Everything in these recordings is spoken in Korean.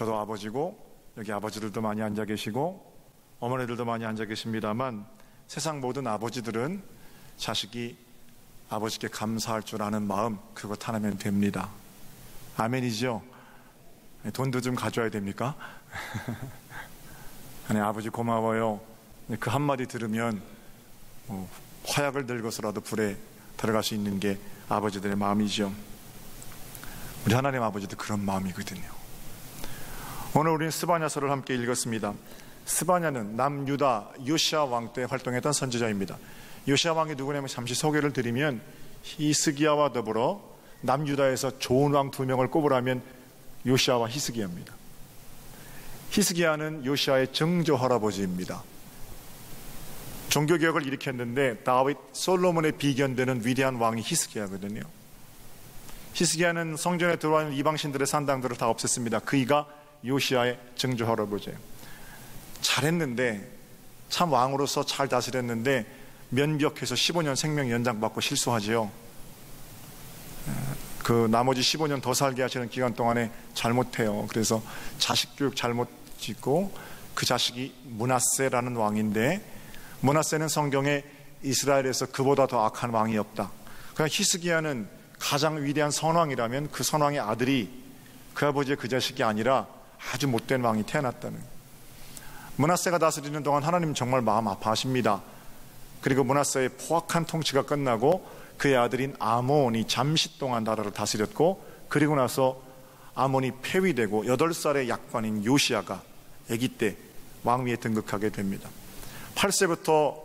저도 아버지고 여기 아버지들도 많이 앉아 계시고 어머니들도 많이 앉아 계십니다만 세상 모든 아버지들은 자식이 아버지께 감사할 줄 아는 마음, 그것 하나면 됩니다. 아멘이죠? 돈도 좀 가져야 됩니까? 아니, 아버지 고마워요. 그 한마디 들으면 화약을 들고서라도 불에 들어갈 수 있는 게 아버지들의 마음이죠. 우리 하나님 아버지도 그런 마음이거든요. 오늘 우리는 스바냐서를 함께 읽었습니다. 스바냐는 남유다 요시야 왕 때 활동했던 선지자입니다. 요시야 왕이 누구냐면 잠시 소개를 드리면 히스기야와 더불어 남유다에서 좋은 왕 두 명을 꼽으라면 요시야와 히스기야입니다. 히스기야는 요시야의 증조 할아버지입니다. 종교개혁을 일으켰는데 다윗, 솔로몬의 비견되는 위대한 왕이 히스기야거든요. 히스기야는 성전에 들어와 있는 이방신들의 산당들을 다 없앴습니다. 그이가 요시야의 증조 할아버지예요. 잘했는데, 참 왕으로서 잘 다스렸는데 면벽해서 15년 생명 연장받고 실수하지요. 그 나머지 15년 더 살게 하시는 기간 동안에 잘못해요. 그래서 자식 교육 잘못 짓고 그 자식이 므낫세라는 왕인데, 므낫세는 성경에 이스라엘에서 그보다 더 악한 왕이 없다. 그러니까 히스기야는 가장 위대한 선왕이라면 그 선왕의 아들이 그 아버지의 그 자식이 아니라 아주 못된 왕이 태어났다는. 므낫세가 다스리는 동안 하나님 정말 마음 아파하십니다. 그리고 므낫세의 포악한 통치가 끝나고 그의 아들인 아몬이 잠시 동안 나라를 다스렸고, 그리고 나서 아몬이 폐위되고 8살의 약관인 요시야가 아기 때 왕위에 등극하게 됩니다. 8세부터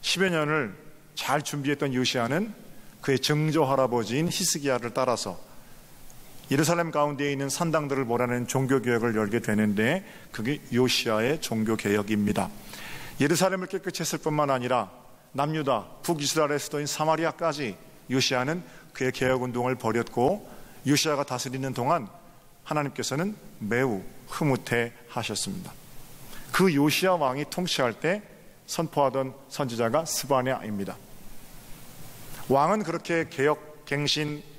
10여 년을 잘 준비했던 요시야는 그의 증조 할아버지인 히스기야를 따라서 예루살렘 가운데에 있는 산당들을 몰아내는 종교개혁을 열게 되는데, 그게 요시야의 종교개혁입니다. 예루살렘을 깨끗이 했을 뿐만 아니라 남유다, 북이스라엘의 수도인 사마리아까지 요시야는 그의 개혁운동을 벌였고, 요시야가 다스리는 동안 하나님께서는 매우 흐뭇해 하셨습니다. 그 요시야 왕이 통치할 때 선포하던 선지자가 스바냐입니다. 왕은 그렇게 개혁, 갱신,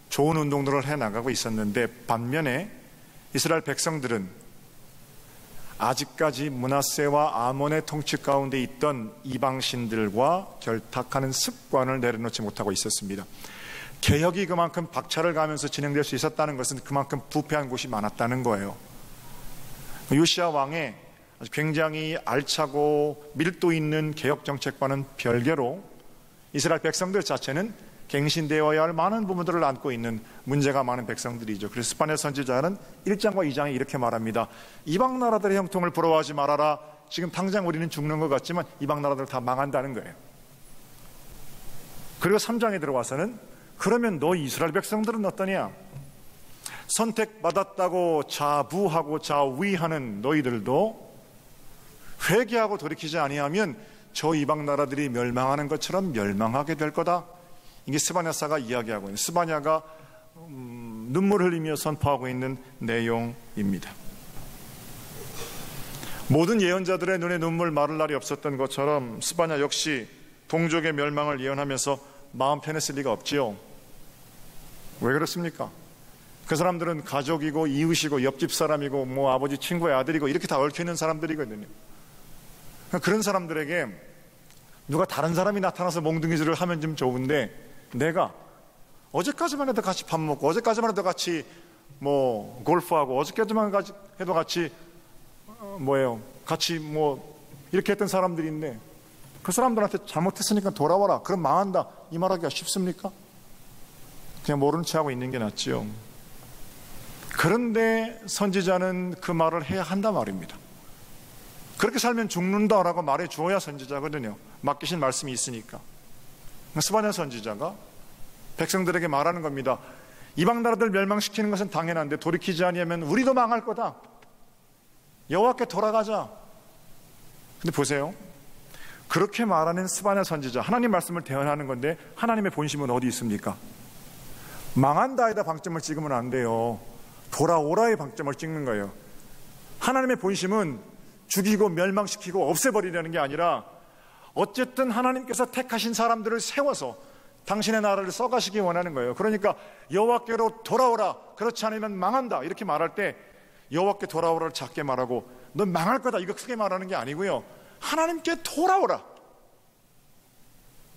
좋은 운동들을 해나가고 있었는데, 반면에 이스라엘 백성들은 아직까지 므낫세와 아몬의 통치 가운데 있던 이방신들과 결탁하는 습관을 내려놓지 못하고 있었습니다. 개혁이 그만큼 박차를 가면서 진행될 수 있었다는 것은 그만큼 부패한 곳이 많았다는 거예요. 요시야 왕의 굉장히 알차고 밀도 있는 개혁 정책과는 별개로 이스라엘 백성들 자체는 갱신되어야 할 많은 부분들을 안고 있는 문제가 많은 백성들이죠. 그래서 스바냐 선지자는 1장과 2장에 이렇게 말합니다. 이방 나라들의 형통을 부러워하지 말아라. 지금 당장 우리는 죽는 것 같지만 이방 나라들 다 망한다는 거예요. 그리고 3장에 들어와서는 그러면 너 이스라엘 백성들은 어떠냐? 선택받았다고 자부하고 자위하는 너희들도 회개하고 돌이키지 아니하면 저 이방 나라들이 멸망하는 것처럼 멸망하게 될 거다. 이게 스바냐사가 이야기하고 있는, 스바냐가 눈물 흘리며 선포하고 있는 내용입니다. 모든 예언자들의 눈에 눈물 마를 날이 없었던 것처럼 스바냐 역시 동족의 멸망을 예언하면서 마음 편했을 리가 없지요. 왜 그렇습니까? 그 사람들은 가족이고 이웃이고 옆집 사람이고 뭐 아버지 친구의 아들이고 이렇게 다 얽혀있는 사람들이거든요. 그런 사람들에게 누가 다른 사람이 나타나서 몽둥이질을 하면 좀 좋은데, 내가 어제까지만 해도 같이 밥 먹고 어제까지만 해도 같이 뭐 골프하고 어제까지만 해도 같이 같이 뭐 이렇게 했던 사람들인데 그 사람들한테 잘못했으니까 돌아와라, 그럼 망한다, 이 말하기가 쉽습니까? 그냥 모르는 체 하고 있는 게 낫지요. 그런데 선지자는 그 말을 해야 한단 말입니다. 그렇게 살면 죽는다라고 말해 주어야 선지자거든요. 맡기신 말씀이 있으니까. 스바냐 선지자가 백성들에게 말하는 겁니다. 이방 나라들 멸망시키는 것은 당연한데 돌이키지 아니하면 우리도 망할 거다. 여호와께 돌아가자. 근데 보세요. 그렇게 말하는 스바냐 선지자, 하나님 말씀을 대언하는 건데 하나님의 본심은 어디 있습니까? 망한다에다 방점을 찍으면 안 돼요. 돌아오라의 방점을 찍는 거예요. 하나님의 본심은 죽이고 멸망시키고 없애버리려는 게 아니라 어쨌든 하나님께서 택하신 사람들을 세워서 당신의 나라를 써가시기 원하는 거예요. 그러니까 여호와께로 돌아오라, 그렇지 않으면 망한다, 이렇게 말할 때 여호와께 돌아오라를 작게 말하고 너 망할 거다 이거 크게 말하는 게 아니고요, 하나님께 돌아오라,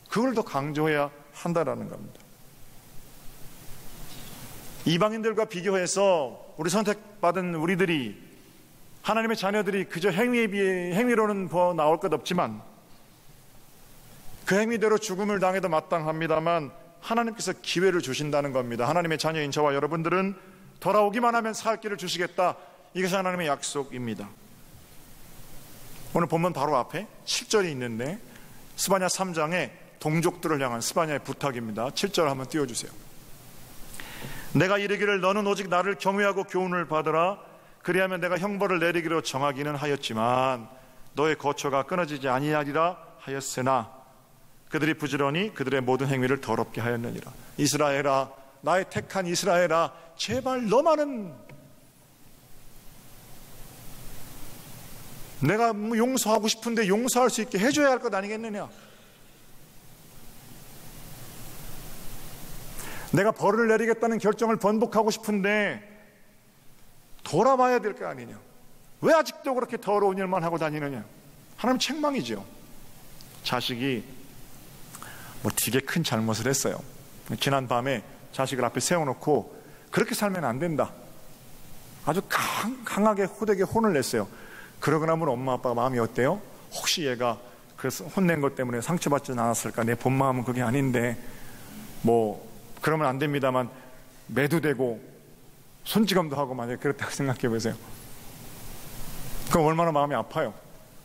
그걸 더 강조해야 한다라는 겁니다. 이방인들과 비교해서 우리 선택받은 우리들이, 하나님의 자녀들이 그저 행위로는 더 나올 것 없지만 그 행위대로 죽음을 당해도 마땅합니다만 하나님께서 기회를 주신다는 겁니다. 하나님의 자녀인 저와 여러분들은 돌아오기만 하면 살 길을 주시겠다, 이것이 하나님의 약속입니다. 오늘 본문 바로 앞에 7절이 있는데 스바냐 3장에 동족들을 향한 스바냐의 부탁입니다. 7절 한번 띄워주세요. 내가 이르기를 너는 오직 나를 경외하고 교훈을 받으라. 그리하면 내가 형벌을 내리기로 정하기는 하였지만 너의 거처가 끊어지지 아니하리라 하였으나 그들이 부지런히 그들의 모든 행위를 더럽게 하였느니라. 이스라엘아, 나의 택한 이스라엘아, 제발 너만은 내가 용서하고 싶은데 용서할 수 있게 해줘야 할 것 아니겠느냐. 내가 벌을 내리겠다는 결정을 번복하고 싶은데 돌아와야 될 거 아니냐. 왜 아직도 그렇게 더러운 일만 하고 다니느냐. 하나님 책망이죠. 자식이 되게 큰 잘못을 했어요. 지난 밤에 자식을 앞에 세워놓고 그렇게 살면 안 된다, 아주 강하게 호되게 혼을 냈어요. 그러고 나면 엄마 아빠가 마음이 어때요? 혹시 얘가 그래서 혼낸 것 때문에 상처받지는 않았을까, 내 본 마음은 그게 아닌데 그러면 안 됩니다만 매도되고 손찌검도 하고 만약에 그렇다고 생각해 보세요. 그럼 얼마나 마음이 아파요.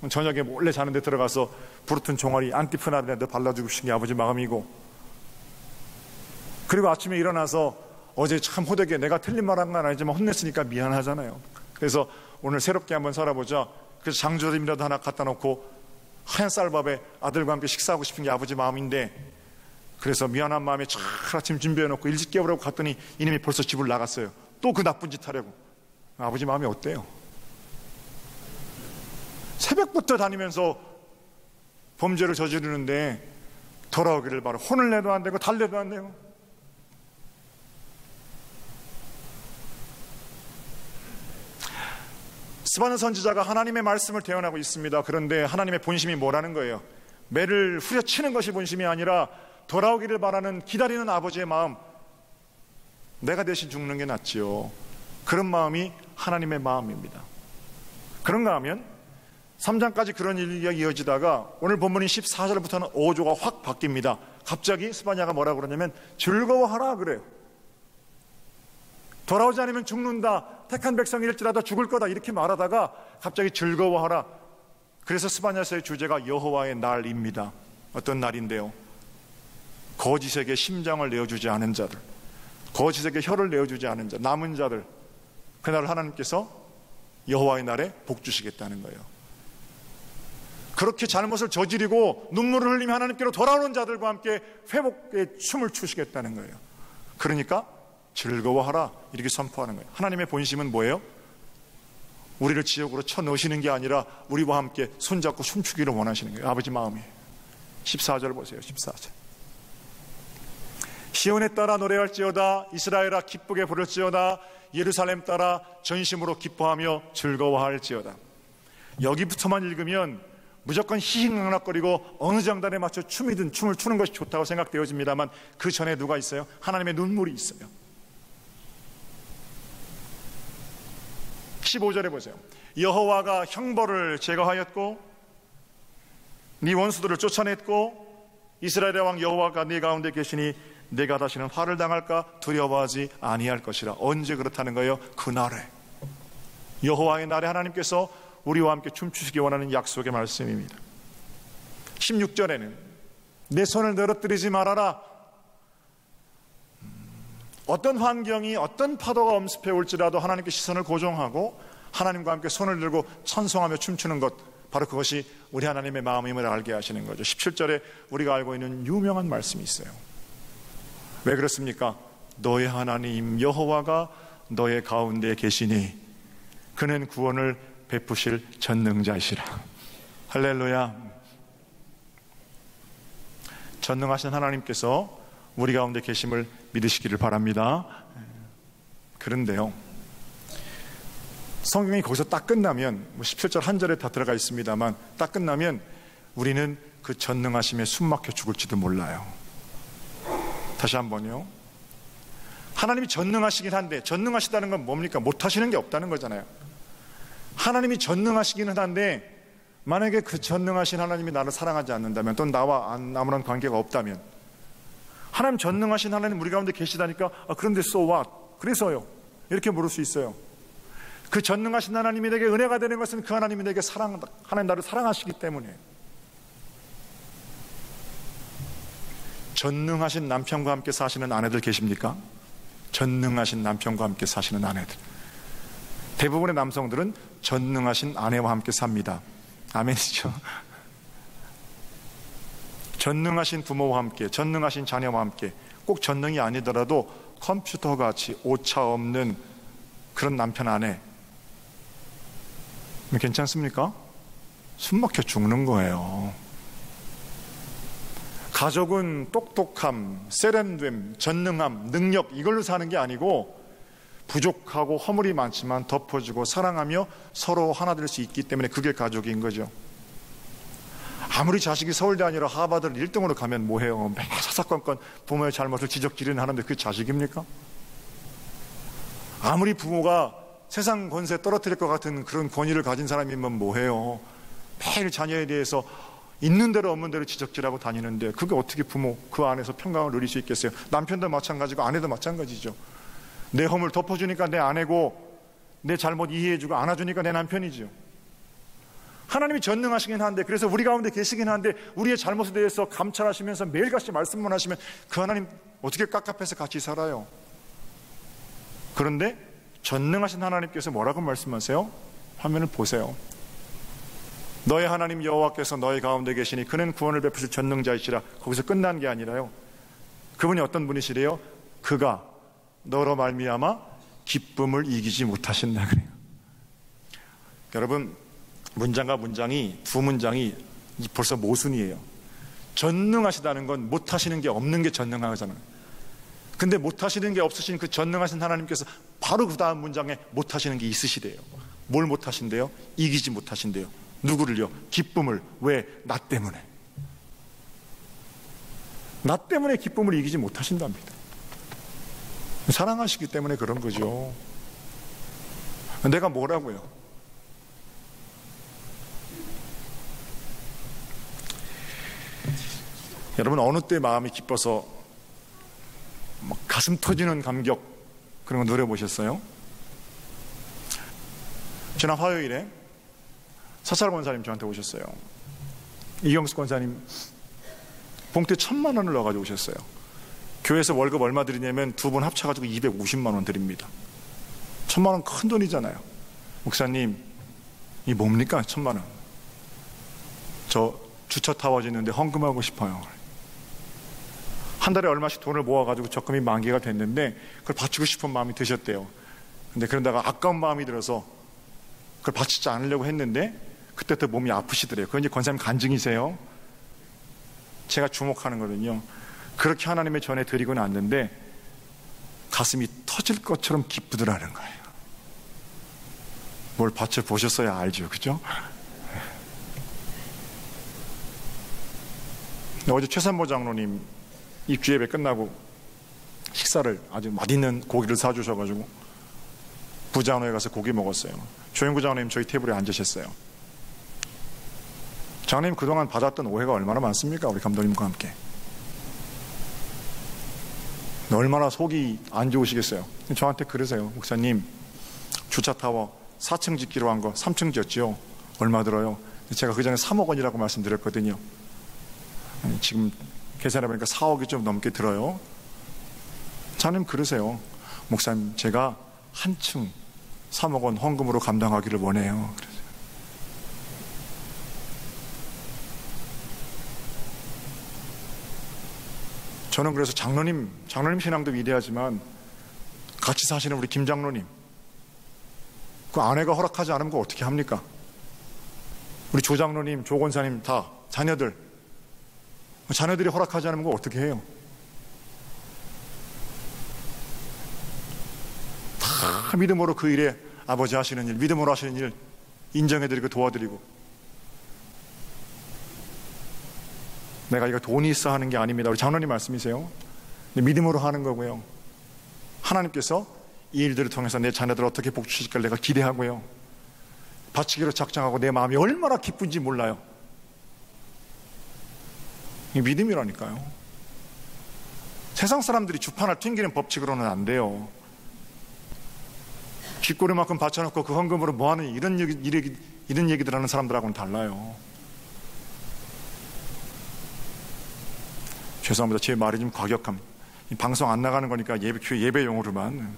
저녁에 몰래 자는데 들어가서 부르튼 종아리 안티프나라도 발라주고 싶은 게 아버지 마음이고, 그리고 아침에 일어나서 어제 참 호되게 내가 틀린 말 한 건 아니지만 혼냈으니까 미안하잖아요. 그래서 오늘 새롭게 한번 살아보자. 그래서 장조림이라도 하나 갖다 놓고 하얀 쌀밥에 아들과 함께 식사하고 싶은 게 아버지 마음인데, 그래서 미안한 마음에 차 아침 준비해놓고 일찍 깨우라고 갔더니 이놈이 벌써 집을 나갔어요. 또 그 나쁜 짓 하려고. 아버지 마음이 어때요? 새벽부터 다니면서 범죄를 저지르는데 돌아오기를 바라. 혼을 내도 안 되고 달래도 안 되고. 스바냐 선지자가 하나님의 말씀을 대언하고 있습니다. 그런데 하나님의 본심이 뭐라는 거예요? 매를 후려치는 것이 본심이 아니라 돌아오기를 바라는 기다리는 아버지의 마음, 내가 대신 죽는 게 낫지요. 그런 마음이 하나님의 마음입니다. 그런가 하면 3장까지 그런 일이 이어지다가 오늘 본문인 14절부터는 어조가 확 바뀝니다. 갑자기 스바냐가 뭐라고 그러냐면 즐거워하라 그래요. 돌아오지 않으면 죽는다, 택한 백성일지라도 죽을 거다, 이렇게 말하다가 갑자기 즐거워하라. 그래서 스바냐서의 주제가 여호와의 날입니다. 어떤 날인데요? 거짓에게 심장을 내어주지 않은 자들, 거짓에게 혀를 내어주지 않은 자, 남은 자들, 그날 하나님께서 여호와의 날에 복 주시겠다는 거예요. 그렇게 잘못을 저지르고 눈물을 흘리며 하나님께로 돌아오는 자들과 함께 회복의 춤을 추시겠다는 거예요. 그러니까 즐거워하라 이렇게 선포하는 거예요. 하나님의 본심은 뭐예요? 우리를 지옥으로 쳐넣으시는 게 아니라 우리와 함께 손잡고 춤추기를 원하시는 거예요. 아버지 마음이에요. 14절 보세요. 14절. 시온에 따라 노래할지어다, 이스라엘아 기쁘게 부를지어다, 예루살렘 따라 전심으로 기뻐하며 즐거워할지어다. 여기부터만 읽으면 무조건 희희낙낙거리고 어느 장단에 맞춰 춤이든 춤을 추는 것이 좋다고 생각되어집니다만 그 전에 누가 있어요? 하나님의 눈물이 있어요. 15절에 보세요. 여호와가 형벌을 제거하였고 네 원수들을 쫓아냈고 이스라엘의 왕 여호와가 네 가운데 계시니 내가 다시는 화를 당할까 두려워하지 아니할 것이라. 언제 그렇다는 거예요? 그날에, 여호와의 날에 하나님께서 우리와 함께 춤추시기 원하는 약속의 말씀입니다. 16절에는 내 손을 늘어뜨리지 말아라. 어떤 환경이, 어떤 파도가 엄습해 올지라도 하나님께 시선을 고정하고 하나님과 함께 손을 들고 찬송하며 춤추는 것, 바로 그것이 우리 하나님의 마음임을 알게 하시는 거죠. 17절에 우리가 알고 있는 유명한 말씀이 있어요. 왜 그렇습니까? 너의 하나님 여호와가 너의 가운데 계시니 그는 구원을 베푸실 전능자이시라. 할렐루야. 전능하신 하나님께서 우리 가운데 계심을 믿으시기를 바랍니다. 그런데요, 성경이 거기서 딱 끝나면 17절 한 절에 다 들어가 있습니다만 딱 끝나면 우리는 그 전능하심에 숨막혀 죽을지도 몰라요. 다시 한번요. 하나님이 전능하시긴 한데, 전능하시다는 건 뭡니까? 못하시는 게 없다는 거잖아요. 하나님이 전능하시기는 한데 만약에 그 전능하신 하나님이 나를 사랑하지 않는다면, 또 나와 아무런 관계가 없다면, 하나님 전능하신 하나님 우리 가운데 계시다니까 그런데 so what? 그래서요, 이렇게 물을 수 있어요. 그 전능하신 하나님이 내게 은혜가 되는 것은 그 하나님이 내게 하나님 나를 사랑하시기 때문에. 전능하신 남편과 함께 사시는 아내들 계십니까? 전능하신 남편과 함께 사시는 아내들. 대부분의 남성들은 전능하신 아내와 함께 삽니다. 아멘이죠. 전능하신 부모와 함께, 전능하신 자녀와 함께, 꼭 전능이 아니더라도 컴퓨터같이 오차 없는 그런 남편 아내 괜찮습니까? 숨막혀 죽는 거예요. 가족은 똑똑함, 세련됨, 전능함, 능력 이걸로 사는 게 아니고 부족하고 허물이 많지만 덮어주고 사랑하며 서로 하나 될 수 있기 때문에 그게 가족인 거죠. 아무리 자식이 서울대 아니라 하버드를 1등으로 가면 뭐해요? 맨날 사사건건 부모의 잘못을 지적질의는 하는데 그게 자식입니까? 아무리 부모가 세상 권세 떨어뜨릴 것 같은 그런 권위를 가진 사람이면 뭐해요? 매일 자녀에 대해서 있는 대로 없는 대로 지적질하고 다니는데 그게 어떻게 부모 그 안에서 평강을 누릴 수 있겠어요? 남편도 마찬가지고 아내도 마찬가지죠. 내 허물 덮어주니까 내 아내고, 내 잘못 이해해주고 안아주니까 내 남편이죠. 하나님이 전능하시긴 한데, 그래서 우리 가운데 계시긴 한데 우리의 잘못에 대해서 감찰하시면서 매일같이 말씀만 하시면 그 하나님 어떻게 깝깝해서 같이 살아요? 그런데 전능하신 하나님께서 뭐라고 말씀하세요? 화면을 보세요. 너의 하나님 여호와께서 너희 가운데 계시니 그는 구원을 베푸실 전능자이시라. 거기서 끝난 게 아니라요, 그분이 어떤 분이시래요? 그가 너로 말미암아 기쁨을 이기지 못하신다 그래요. 여러분, 문장과 문장이, 두 문장이 벌써 모순이에요. 전능하시다는 건 못하시는 게 없는 게 전능하잖아요. 근데 못하시는 게 없으신 그 전능하신 하나님께서 바로 그 다음 문장에 못하시는 게 있으시대요. 뭘 못하신대요? 이기지 못하신대요. 누구를요? 기쁨을. 왜? 나 때문에. 나 때문에 기쁨을 이기지 못하신답니다. 사랑하시기 때문에 그런 거죠. 내가 뭐라고요? 여러분, 어느 때 마음이 기뻐서 막 가슴 터지는 감격 그런 거 누려보셨어요? 지난 화요일에 사찰 권사님 저한테 오셨어요. 이경수 권사님 봉투에 1,000만 원을 넣어가지고 오셨어요. 교회에서 월급 얼마 드리냐면 두 분 합쳐가지고 250만 원 드립니다. 1,000만 원 큰 돈이잖아요. 목사님, 이 뭡니까? 1,000만 원. 저 주차 타워 짓는데 헌금하고 싶어요. 한 달에 얼마씩 돈을 모아가지고 적금이 만기가 됐는데 그걸 바치고 싶은 마음이 드셨대요. 근데 그러다가 아까운 마음이 들어서 그걸 바치지 않으려고 했는데 그때부터 몸이 아프시더래요. 그건 이제 권사님 간증이세요. 제가 주목하는 거는요, 그렇게 하나님의 전에 드리고 났는데 가슴이 터질 것처럼 기쁘더라는 거예요. 뭘 바쳐 보셨어야 알죠, 그죠? 어제 최산모 장로님 입주 예배 끝나고 식사를, 아주 맛있는 고기를 사주셔가지고 부장로에 가서 고기 먹었어요. 조영구 장로님 저희 테이블에 앉으셨어요. 장로님 그동안 받았던 오해가 얼마나 많습니까? 우리 감독님과 함께. 얼마나 속이 안 좋으시겠어요. 저한테 그러세요. 목사님, 주차타워 4층 짓기로 한 거 3층 지었죠? 얼마 들어요? 제가 그 전에 3억 원이라고 말씀드렸거든요. 지금 계산해보니까 4억이 좀 넘게 들어요. 자님 그러세요. 목사님, 제가 한 층 3억 원 헌금으로 감당하기를 원해요. 그러세요. 저는 그래서 장로님 신앙도 위대하지만 같이 사시는 우리 김 장로님, 그 아내가 허락하지 않으면 그거 어떻게 합니까? 우리 조 장로님, 조 권사님 다 자녀들이 허락하지 않으면 그거 어떻게 해요? 다 믿음으로 그 일에 아버지 하시는 일, 믿음으로 하시는 일 인정해드리고 도와드리고, 내가 이거 돈이 있어 하는 게 아닙니다. 우리 장로님 말씀이세요. 믿음으로 하는 거고요. 하나님께서 이 일들을 통해서 내 자녀들을 어떻게 복주실까 내가 기대하고요. 바치기로 작정하고 내 마음이 얼마나 기쁜지 몰라요. 이 믿음이라니까요. 세상 사람들이 주판을 튕기는 법칙으로는 안 돼요. 쥐꼬리만큼 받쳐놓고 그 헌금으로 뭐하는 이런 얘기들 하는 사람들하고는 달라요. 죄송합니다. 제 말이 좀 과격함. 방송 안 나가는 거니까 예배용으로만.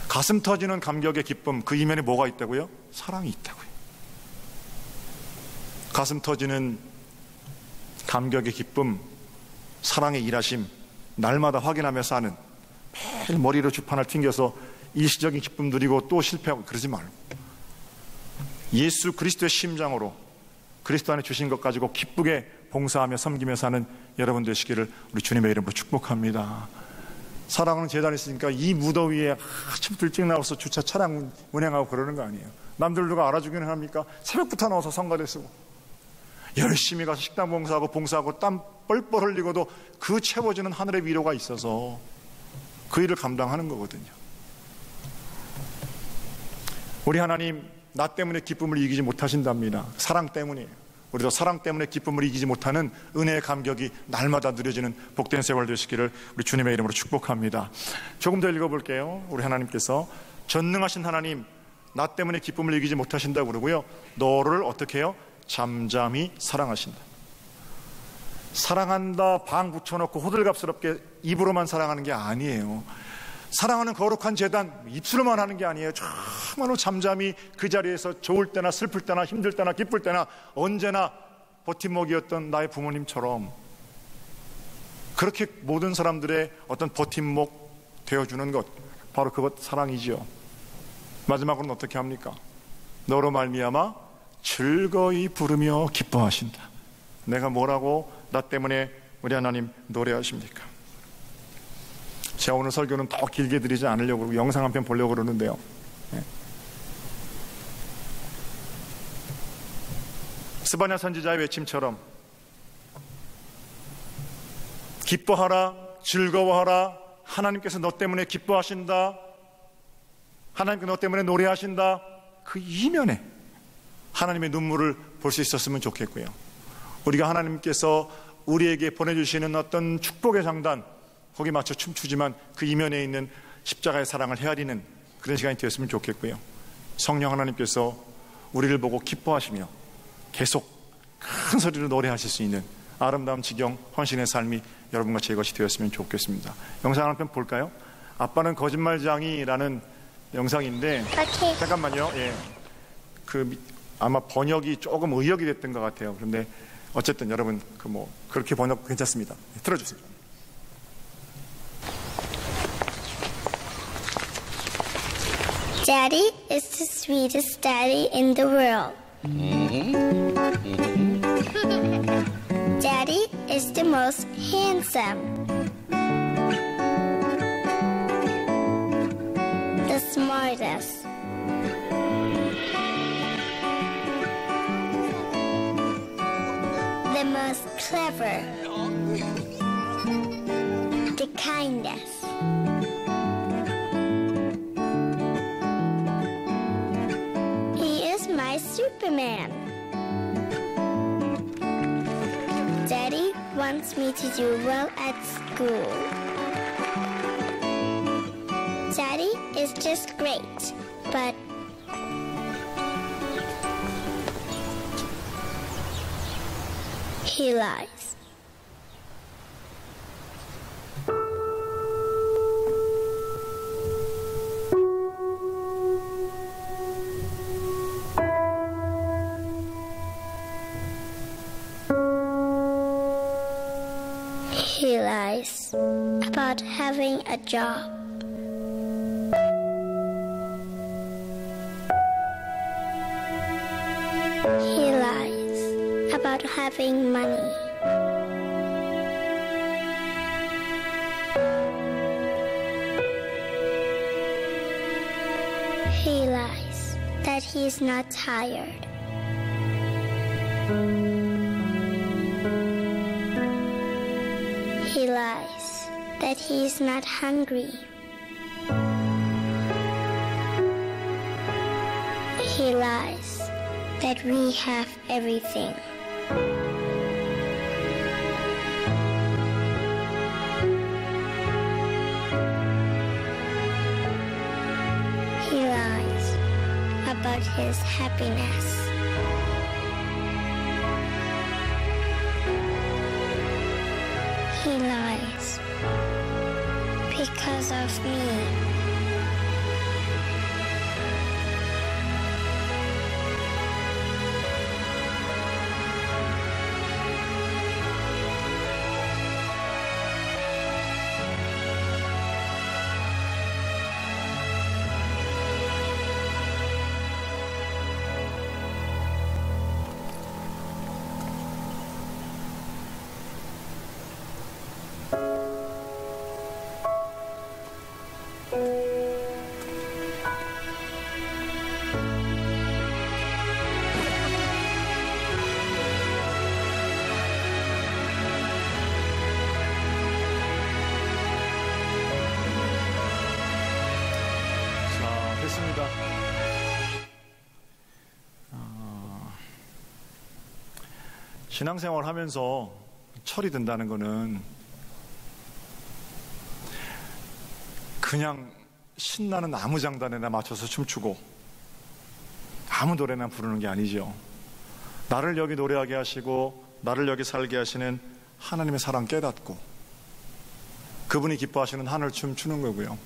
가슴 터지는 감격의 기쁨, 그 이면에 뭐가 있다고요? 사랑이 있다고요. 가슴 터지는 감격의 기쁨, 사랑의 일하심, 날마다 확인하며 사는, 매일 머리로 주판을 튕겨서 일시적인 기쁨 누리고 또 실패하고 그러지 말고, 예수 그리스도의 심장으로 그리스도 안에 주신 것 가지고 기쁘게 봉사하며 섬기며 사는 여러분 되시기를 우리 주님의 이름으로 축복합니다. 사랑하는 재단이 있으니까 이 무더위에 아침부터 일찍 나와서 주차 차량 운행하고 그러는 거 아니에요. 남들 누가 알아주기는 합니까? 새벽부터 나와서 성가대 쓰고 열심히 가서 식당 봉사하고 땀 뻘뻘 흘리고도 그 채워지는 하늘의 위로가 있어서 그 일을 감당하는 거거든요. 우리 하나님, 나 때문에 기쁨을 이기지 못하신답니다. 사랑 때문이에요. 우리도 사랑 때문에 기쁨을 이기지 못하는 은혜의 감격이 날마다 누려지는 복된 세월 되시기를 우리 주님의 이름으로 축복합니다. 조금 더 읽어볼게요. 우리 하나님께서 전능하신 하나님, 나 때문에 기쁨을 이기지 못하신다고 그러고요, 너를 어떻게 해요? 잠잠히 사랑하신다. 사랑한다 방 붙여놓고 호들갑스럽게 입으로만 사랑하는 게 아니에요. 사랑하는 거룩한 재단 입술로만 하는 게 아니에요. 정말로 잠잠히 그 자리에서 좋을 때나 슬플 때나 힘들 때나 기쁠 때나 언제나 버팀목이었던 나의 부모님처럼 그렇게 모든 사람들의 어떤 버팀목 되어주는 것, 바로 그것 사랑이지요. 마지막으로는 어떻게 합니까? 너로 말미암아 즐거이 부르며 기뻐하신다. 내가 뭐라고 나 때문에 우리 하나님 노래하십니까? 제가 오늘 설교는 더 길게 드리지 않으려고 영상 한 편 보려고 그러는데요, 스바냐 선지자의 외침처럼 기뻐하라, 즐거워하라, 하나님께서 너 때문에 기뻐하신다, 하나님께서 너 때문에 노래하신다, 그 이면에 하나님의 눈물을 볼 수 있었으면 좋겠고요, 우리가 하나님께서 우리에게 보내주시는 어떤 축복의 장단 거기 맞춰 춤추지만 그 이면에 있는 십자가의 사랑을 헤아리는 그런 시간이 되었으면 좋겠고요, 성령 하나님께서 우리를 보고 기뻐하시며 계속 큰 소리로 노래하실 수 있는 아름다운 지경 헌신의 삶이 여러분과 제 것이 되었으면 좋겠습니다. 영상 한 편 볼까요? 아빠는 거짓말장이라는 영상인데, 잠깐만요. 아마 번역이 조금 의역이 됐던 것 같아요. 그런데 어쨌든 여러분 그렇게 번역 괜찮습니다. 틀어주세요. Daddy is the sweetest daddy in the world. Daddy is the most handsome, the smartest, the most clever, the kindest. He is my Superman. Daddy wants me to do well at school. Daddy is just great, but he lies. He lies about having a job. He lies about having money. he is not tired. He lies that he is not hungry. He lies that we have everything. He lies about his happiness. He lies because of me. 됐습니다. 신앙생활 하면서 철이 든다는 거는 그냥 신나는 아무 장단에나 맞춰서 춤추고 아무 노래나 부르는 게 아니죠. 나를 여기 노래하게 하시고 나를 여기 살게 하시는 하나님의 사랑 깨닫고 그분이 기뻐하시는 하늘 춤 추는 거고요.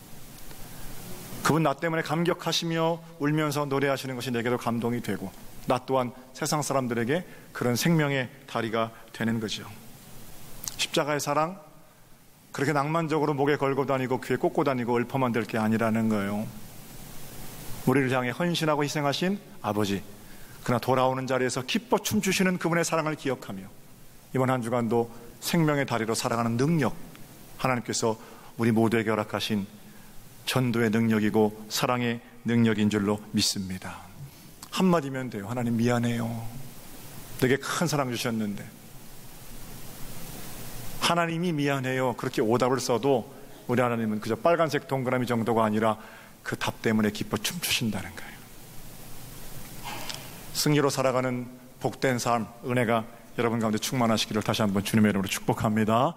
그분 나 때문에 감격하시며 울면서 노래하시는 것이 내게도 감동이 되고 나 또한 세상 사람들에게 그런 생명의 다리가 되는 거죠. 십자가의 사랑 그렇게 낭만적으로 목에 걸고 다니고 귀에 꽂고 다니고 읊어만 될 게 아니라는 거예요. 우리를 향해 헌신하고 희생하신 아버지, 그러나 돌아오는 자리에서 기뻐 춤추시는 그분의 사랑을 기억하며 이번 한 주간도 생명의 다리로 살아가는 능력, 하나님께서 우리 모두에게 허락하신 전도의 능력이고 사랑의 능력인 줄로 믿습니다. 한마디면 돼요. 하나님 미안해요. 내게 큰 사랑 주셨는데. 하나님이 미안해요. 그렇게 오답을 써도 우리 하나님은 그저 빨간색 동그라미 정도가 아니라 그 답 때문에 기뻐 춤추신다는 거예요. 승리로 살아가는 복된 삶, 은혜가 여러분 가운데 충만하시기를 다시 한번 주님의 이름으로 축복합니다.